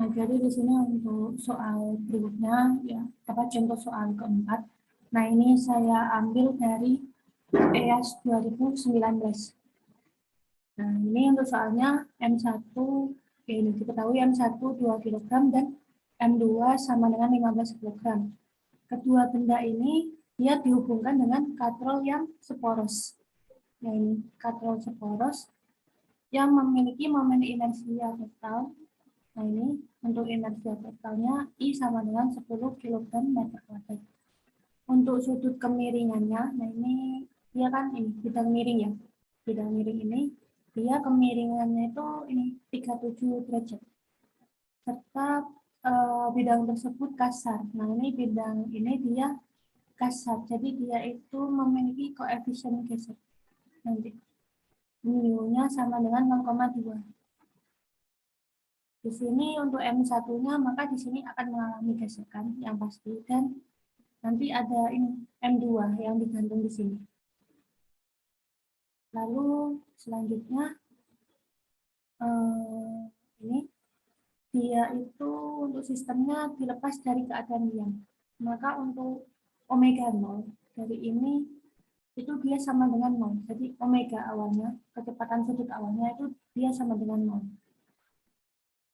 Nah, jadi di sini untuk soal berikutnya, ya, contoh soal keempat. Nah, ini saya ambil dari EAS 2019. Nah, ini untuk soalnya M1, ini diketahui M1 2 kg dan M2 sama dengan 15 kg. Kedua benda ini dia dihubungkan dengan katrol yang seporos. Nah, ini katrol seporos yang memiliki momen inersia total. Nah, ini untuk inersia totalnya I sama dengan 10 kg meter kuadrat. Untuk sudut kemiringannya, nah ini dia kan ini bidang miring ya. Bidang miring ini dia kemiringannya itu ini 37 derajat. Serta bidang tersebut kasar. Nah, ini bidang ini dia kasar. Jadi dia itu memiliki koefisien geser. Nanti mu-nya sama dengan 0,2. Di sini untuk M1-nya maka di sini akan mengalami gesekan yang pasti dan nanti ada ini M2 yang digantung di sini. Lalu selanjutnya ini dia itu untuk sistemnya dilepas dari keadaan diam. Maka untuk omega 0 dari ini itu dia sama dengan 0. Jadi omega awalnya, kecepatan sudut awalnya itu dia sama dengan 0.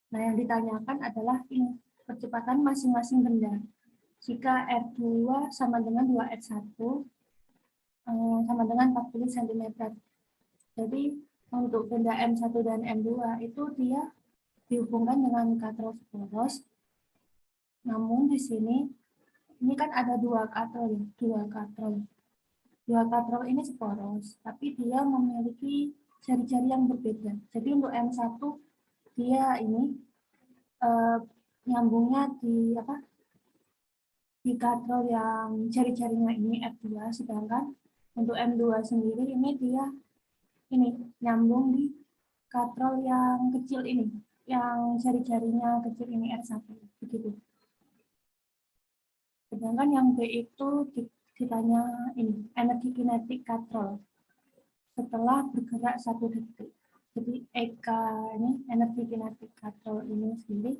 Nah, yang ditanyakan adalah ini kecepatan masing-masing benda. Jika R2 sama dengan 2R1 sama dengan 40 cm. Jadi untuk benda M1 dan M2 itu dia dihubungkan dengan katrol seporos. Namun di sini ini kan ada dua katrol. Dua katrol ini seporos, tapi dia memiliki jari-jari yang berbeda. Jadi untuk M1 dia ini nyambungnya di katrol yang jari-jarinya ini F2, sedangkan untuk M2 sendiri ini dia ini nyambung di katrol yang kecil ini, yang jari-jarinya kecil ini R1, begitu. Sedangkan yang B itu ditanya ini energi kinetik katrol setelah bergerak 1 detik. Jadi EK ini energi kinetik katrol ini sendiri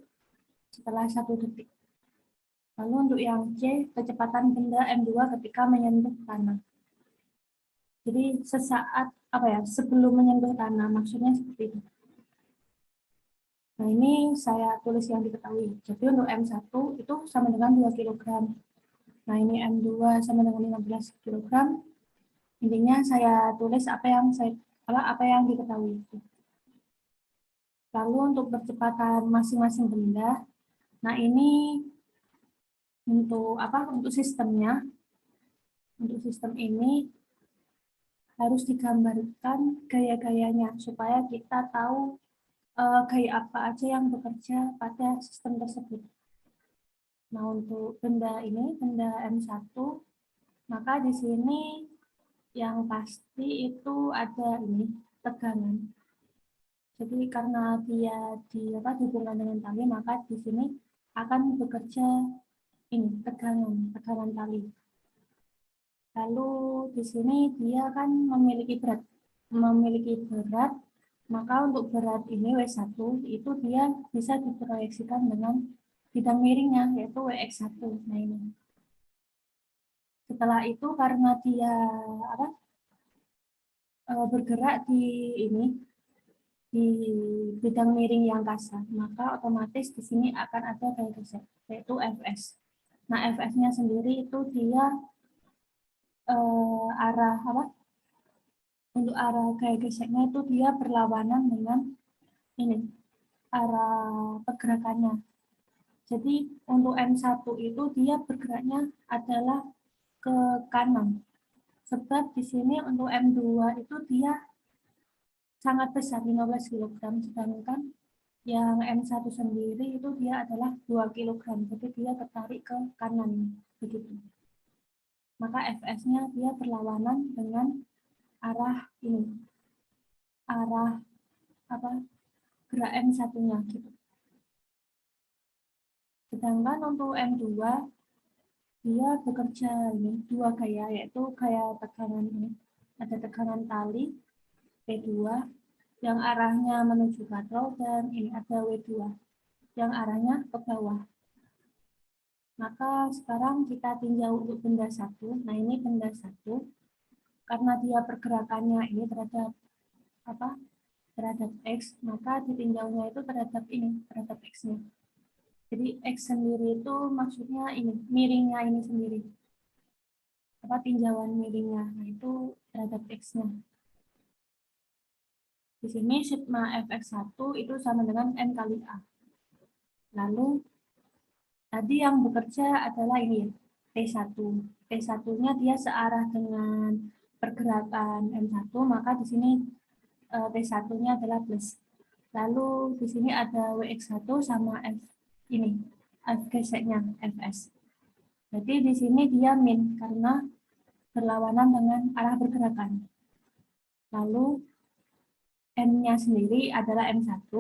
setelah 1 detik. Lalu untuk yang C, kecepatan benda M2 ketika menyentuh tanah. Jadi sesaat sebelum menyentuh tanah, maksudnya seperti itu. Nah, ini saya tulis yang diketahui. Jadi untuk M1 itu sama dengan 2 kg. Nah, ini M2 sama dengan 15 kg. Intinya saya tulis apa yang diketahui. Lalu untuk percepatan masing-masing benda, nah ini untuk sistemnya, untuk sistem ini harus digambarkan gaya-gayanya supaya kita tahu gaya apa aja yang bekerja pada sistem tersebut. Nah, untuk benda ini, benda M1, maka di sini yang pasti itu ada ini tegangan. Jadi karena dia dihubungkan dengan tali, maka di sini akan bekerja ini tegangan tali. Lalu di sini dia kan memiliki berat, maka untuk berat ini W1 itu dia bisa diproyeksikan dengan bidang miringnya yaitu Wx1. Nah, ini. Setelah itu karena dia bergerak di bidang miring yang kasar, maka otomatis di sini akan ada gaya geser yaitu Fs. Nah, Fs-nya sendiri itu dia untuk arah gaya gesernya itu dia berlawanan dengan ini arah pergerakannya. Jadi untuk M1 itu dia bergeraknya adalah ke kanan. Sebab di sini untuk M2 itu dia sangat besar 15 kg, sedangkan yang M1 sendiri itu dia adalah 2 kg. Jadi dia tertarik ke kanan begitu. Maka Fs-nya dia berlawanan dengan arah ini. Arah gerak M1-nya gitu. Sedangkan untuk M2 dia bekerja ini dua gaya, yaitu gaya tegangan ini. Ada tekanan tali P2 yang arahnya menuju katrol dan ini ada W2. yang arahnya ke bawah. Maka sekarang kita tinjau untuk benda satu. Nah, ini benda satu. Karena dia pergerakannya ini terhadap apa? Terhadap X, maka ditinjaunya itu terhadap ini, terhadap X-nya. Jadi X sendiri itu maksudnya ini, miringnya ini sendiri. Apa tinjauan miringnya, nah itu terhadap X-nya. Di sini sigma fx1 itu sama dengan M kali A. Lalu tadi yang bekerja adalah ini T1. T1-nya dia searah dengan pergerakan M1, maka di sini T1-nya adalah plus. Lalu di sini ada Wx1 sama F ini, F geseknya Fs. Jadi di sini dia min karena berlawanan dengan arah pergerakan. Lalu M-nya sendiri adalah M1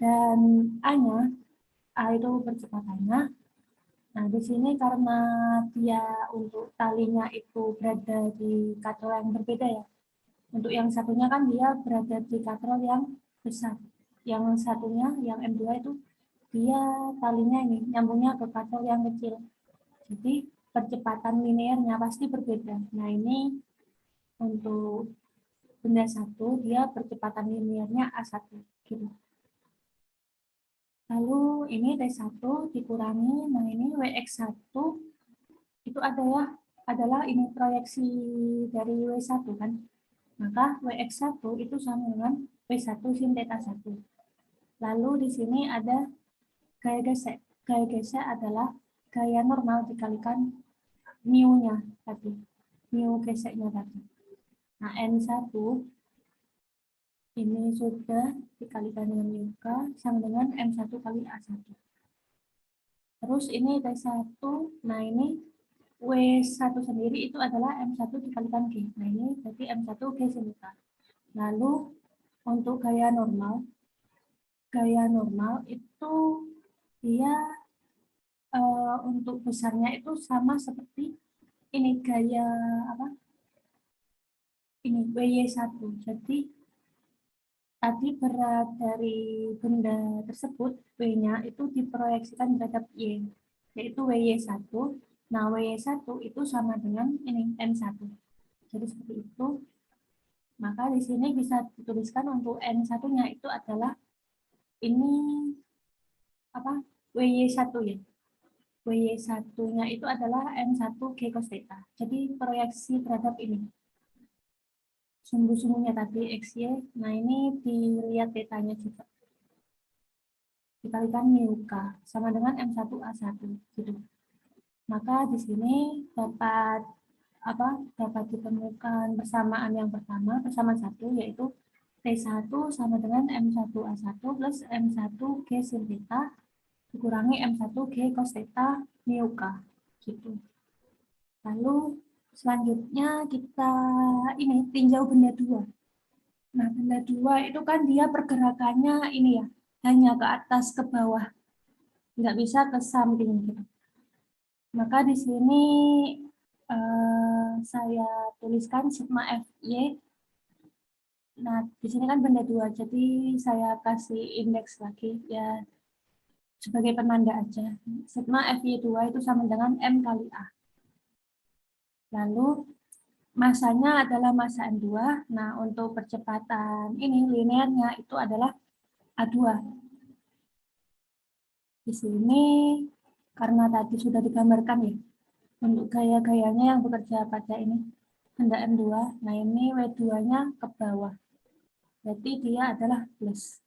dan A-nya, A itu percepatannya. Nah, di sini karena dia untuk talinya itu berada di katrol yang berbeda ya. Untuk yang satunya kan dia berada di katrol yang besar. Yang satunya, yang M2 itu, dia talinya ini nyambungnya ke katrol yang kecil. Jadi percepatan linearnya pasti berbeda. Nah, ini untuk benda satu, dia percepatan linearnya A1. Gitu. Lalu ini T1 dikurangi, nah ini Wx1 itu adalah ini proyeksi dari W1 kan. Maka Wx1 itu sama dengan W1 sin theta 1. Lalu di sini ada gaya gesek. Gaya gesek adalah gaya normal dikalikan mu-nya tadi. Mu geseknya tadi. Nah, N1 ini sudah dikalikan dengan mu k sama dengan M1 kali A1. Terus ini T1, nah ini W1 sendiri itu adalah M1 dikalikan G. Nah ini berarti M1 G sin theta. Lalu untuk gaya normal itu dia untuk besarnya itu sama seperti ini gaya apa? Ini WY1. Jadi tadi berat dari benda tersebut W-nya itu diproyeksikan terhadap Y, yaitu WY1. Nah, WY1 itu sama dengan ini N1. Jadi seperti itu. Maka di sini bisa dituliskan untuk N1-nya itu adalah ini apa? WY1 ya. WY1-nya itu adalah M1 G cos theta. Jadi proyeksi terhadap ini. Sumbu-sumbunya tadi XY. Nah, ini dilihat theta-nya juga. Dikalikan mu K sama dengan M1A1 gitu. Maka di sini dapat ditemukan persamaan yang pertama, persamaan 1 yaitu T1 sama dengan M1A1 plus M1 G sin theta dikurangi M1 G cos theta mu K gitu. Lalu selanjutnya kita ini tinjau benda 2. Nah, benda 2 itu kan dia pergerakannya ini ya, hanya ke atas ke bawah. Nggak bisa ke samping gitu. Maka di sini saya tuliskan sigma Fy. Nah, di sini kan benda 2, jadi saya kasih indeks lagi ya sebagai penanda aja. Sigma Fy2 itu sama dengan M kali A. Lalu masanya adalah massa M2. Nah, untuk percepatan ini linearnya itu adalah A2. Di sini karena tadi sudah digambarkan ya, untuk gaya-gayanya yang bekerja pada ini benda M2. Nah, ini W2-nya ke bawah. Berarti dia adalah plus.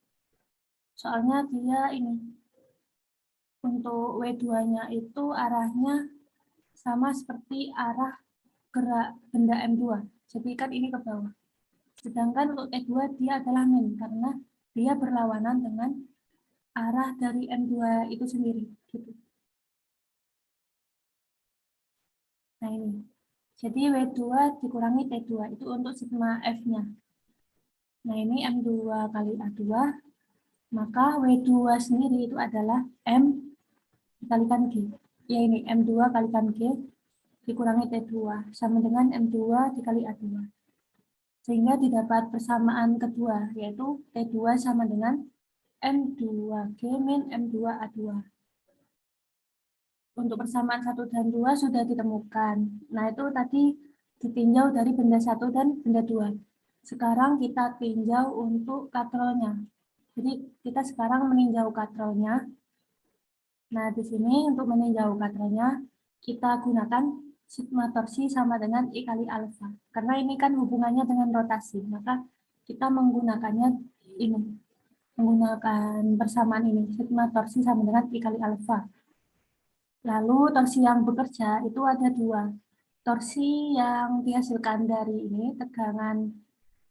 Soalnya dia ini untuk W2-nya itu arahnya sama seperti arah gerak benda M2. Jadi kan ini ke bawah. Sedangkan untuk T2 dia adalah min karena dia berlawanan dengan arah dari M2 itu sendiri. Gitu. Nah ini. Jadi W2 dikurangi T2 itu untuk sigma F-nya. Nah ini M2 kali A2. Maka W2 sendiri itu adalah M dikalikan G. Ya ini M2 kalikan G dikurangi T2 sama dengan M2 dikali A2. Sehingga didapat persamaan kedua, yaitu T2 sama dengan M2G min M2A2. Untuk persamaan 1 dan 2 sudah ditemukan. Nah, itu tadi ditinjau dari benda 1 dan benda 2. Sekarang kita tinjau untuk katrolnya. Jadi, kita sekarang meninjau katrolnya. Nah, di sini untuk meninjau katrolnya, kita gunakan sigma torsi sama dengan I kali alfa. Karena ini kan hubungannya dengan rotasi, maka kita menggunakannya ini. Menggunakan persamaan ini, sigma torsi sama dengan I kali alfa. Lalu torsi yang bekerja itu ada dua. Torsi yang dihasilkan dari ini tegangan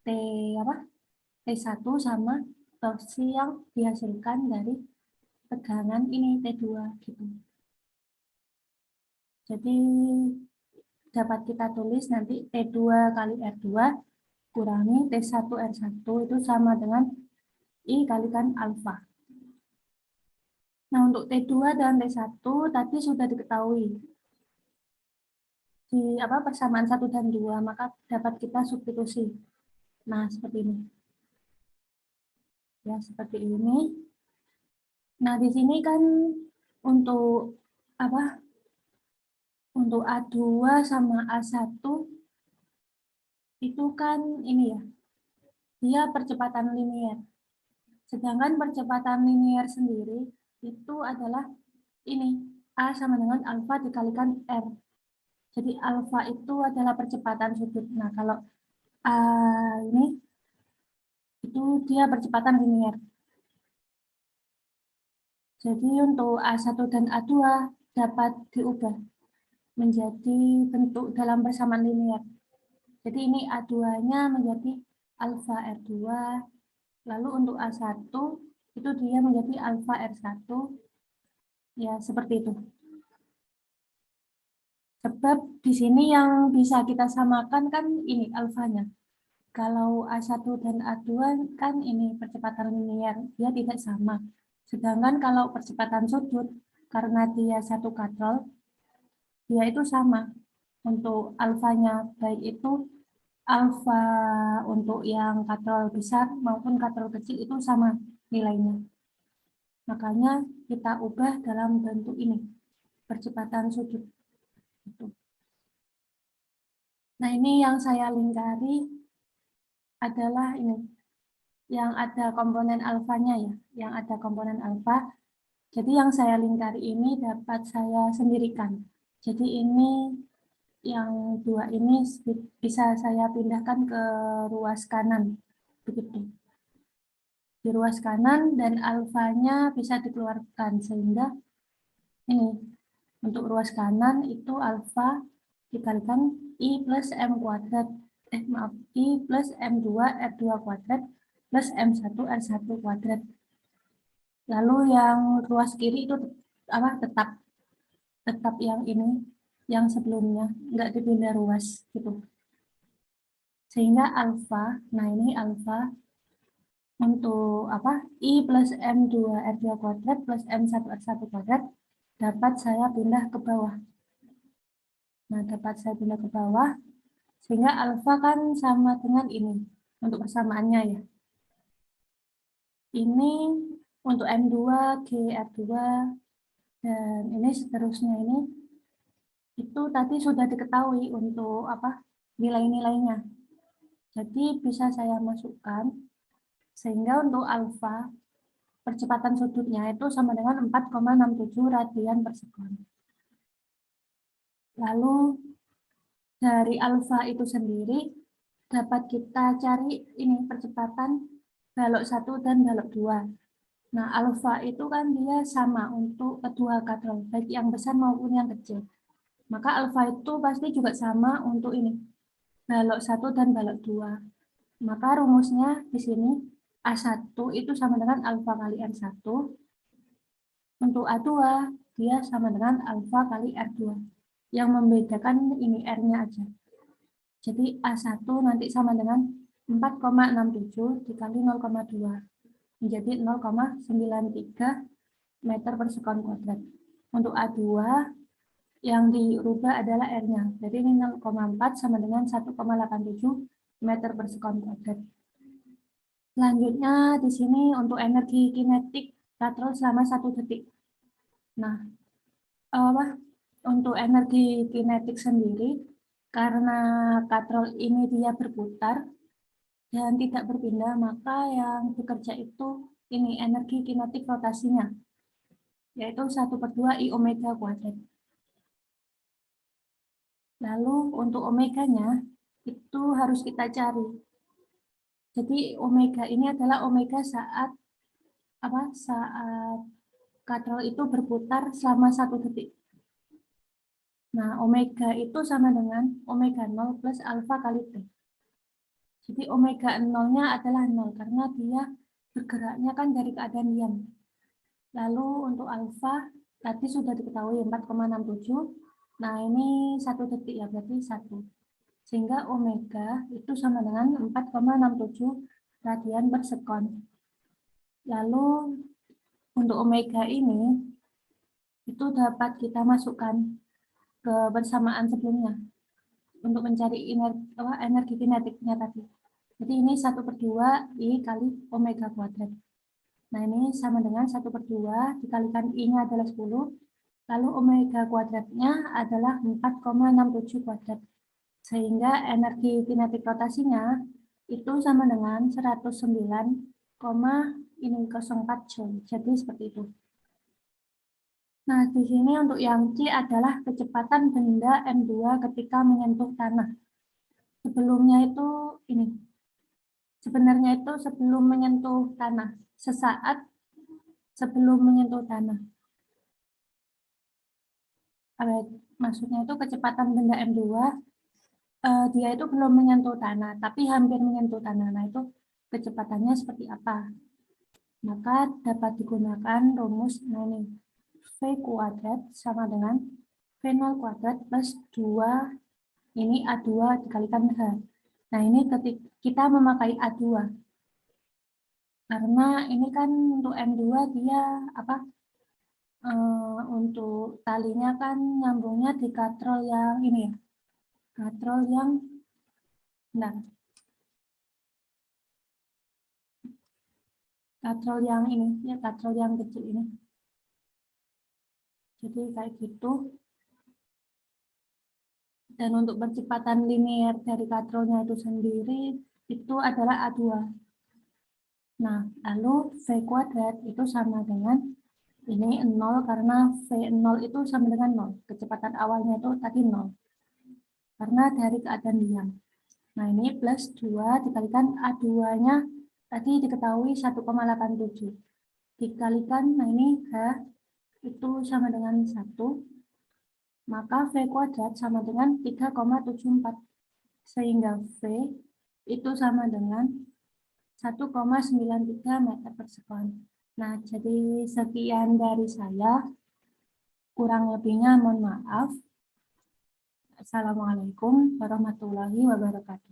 T1 sama torsi yang dihasilkan dari tegangan ini T2 gitu. Jadi dapat kita tulis nanti T2 kali R2 kurangi T1 R1 itu sama dengan I kalikan alfa. Nah, untuk T2 dan T1 tadi sudah diketahui di persamaan 1 dan 2, maka dapat kita substitusi. Nah, seperti ini. Ya, seperti ini. Nah, di sini kan untuk untuk A2 sama A1 itu kan ini ya. Dia percepatan linier. Sedangkan percepatan linier sendiri itu adalah ini, A sama dengan alfa dikalikan R. Jadi alfa itu adalah percepatan sudut. Nah, kalau A ini itu dia percepatan linier. Jadi untuk A1 dan A2 dapat diubah menjadi bentuk dalam persamaan linier. Jadi ini A2-nya menjadi alfa R2, lalu untuk A1 itu dia menjadi alfa R1, ya seperti itu. Sebab di sini yang bisa kita samakan kan ini alfanya. Kalau A1 dan A2 kan ini percepatan linier, dia tidak sama. Sedangkan kalau percepatan sudut, karena dia satu katrol, dia itu sama. Untuk alfanya, baik itu alfa untuk yang katrol besar maupun katrol kecil itu sama nilainya. Makanya kita ubah dalam bentuk ini, percepatan sudut. Nah, ini yang saya lingkari adalah ini, yang ada komponen alfanya ya, yang ada komponen alfa. Jadi yang saya lingkari ini dapat saya sendirikan. Jadi ini yang dua ini bisa saya pindahkan ke ruas kanan, begitu. Di ruas kanan dan alfanya bisa dikeluarkan sehingga ini untuk ruas kanan itu alfa dikalikan I plus M kuadrat, I plus M2 R2 kuadrat plus M1 R1 kuadrat. Lalu yang ruas kiri itu tetap yang ini, yang sebelumnya, nggak dipindah ruas gitu. Sehingga alfa, nah ini alfa untuk I plus M2 R2 kuadrat plus M1 R1 kuadrat dapat saya pindah ke bawah. Nah, dapat saya pindah ke bawah, sehingga alfa kan sama dengan ini, untuk persamaannya ya. Ini untuk M2, GR2, dan ini seterusnya ini, itu tadi sudah diketahui untuk nilai-nilainya. Jadi bisa saya masukkan, sehingga untuk alfa, percepatan sudutnya itu sama dengan 4,67 radian per sekon. Lalu dari alfa itu sendiri dapat kita cari ini percepatan balok 1 dan balok 2. Nah, alfa itu kan dia sama untuk kedua katrol, baik yang besar maupun yang kecil. Maka alfa itu pasti juga sama untuk ini, balok 1 dan balok 2. Maka rumusnya di sini A1 itu sama dengan alfa kali R1. Untuk A2 dia sama dengan alfa kali R2. Yang membedakan ini R-nya aja. Jadi A1 nanti sama dengan 4,67 dikali 0,2 menjadi 0,93 meter per sekon kuadrat. Untuk A2 yang dirubah adalah R-nya. Jadi ini 0,4 sama dengan 1,87 meter per sekon kuadrat. Selanjutnya di sini untuk energi kinetik katrol selama 1 detik. Nah, untuk energi kinetik sendiri, karena katrol ini dia berputar dan tidak berpindah, maka yang bekerja itu ini energi kinetik rotasinya, yaitu 1/2 I omega kuadrat. Lalu untuk omeganya itu harus kita cari. Jadi omega ini adalah omega saat katrol itu berputar selama 1 detik. Nah, omega itu sama dengan omega 0 plus alfa kali T. Jadi omega 0-nya adalah 0 karena dia bergeraknya kan dari keadaan diam. Lalu untuk alfa tadi sudah diketahui 4,67. Nah, ini 1 detik ya, berarti 1. Sehingga omega itu sama dengan 4,67 radian per sekon. Lalu untuk omega ini itu dapat kita masukkan ke bersamaan sebelumnya untuk mencari energi kinetiknya tadi. Jadi ini 1/2 I kali omega kuadrat. Nah, ini sama dengan 1/2 dikalikan I-nya adalah 10, lalu omega kuadratnya adalah 4,67 kuadrat. Sehingga energi kinetik rotasinya itu sama dengan 109,04 Joule. Jadi seperti itu. Nah, di sini untuk yang C adalah kecepatan benda M2 ketika menyentuh tanah. Sebelumnya itu ini. Sebenarnya itu sebelum menyentuh tanah. Sesaat sebelum menyentuh tanah. Maksudnya itu kecepatan benda M2, dia itu belum menyentuh tanah, tapi hampir menyentuh tanah. Nah, itu kecepatannya seperti apa? Maka dapat digunakan rumus ini. V kuadrat sama dengan V0 kuadrat plus 2 ini A2 dikalikan H. Nah, ini ketika kita memakai A2. Karena ini kan untuk M2 dia untuk talinya kan nyambungnya di katrol yang ini ya. Katrol yang katrol yang ini ya, katrol yang kecil ini. Jadi kayak gitu. Dan untuk percepatan linear dari katrolnya itu sendiri itu adalah A2. Nah, lalu V kuadrat itu sama dengan ini 0 karena V0 itu sama dengan 0. Kecepatan awalnya itu tadi 0. Karena dari keadaan diam. Nah, ini plus 2 dikalikan A2-nya tadi diketahui 1,87. Dikalikan, nah ini H itu sama dengan 1. Maka V kuadrat sama dengan 3,74. Sehingga V itu sama dengan 1,93 meter per sekon. Nah, jadi sekian dari saya. Kurang lebihnya mohon maaf. Assalamualaikum warahmatullahi wabarakatuh.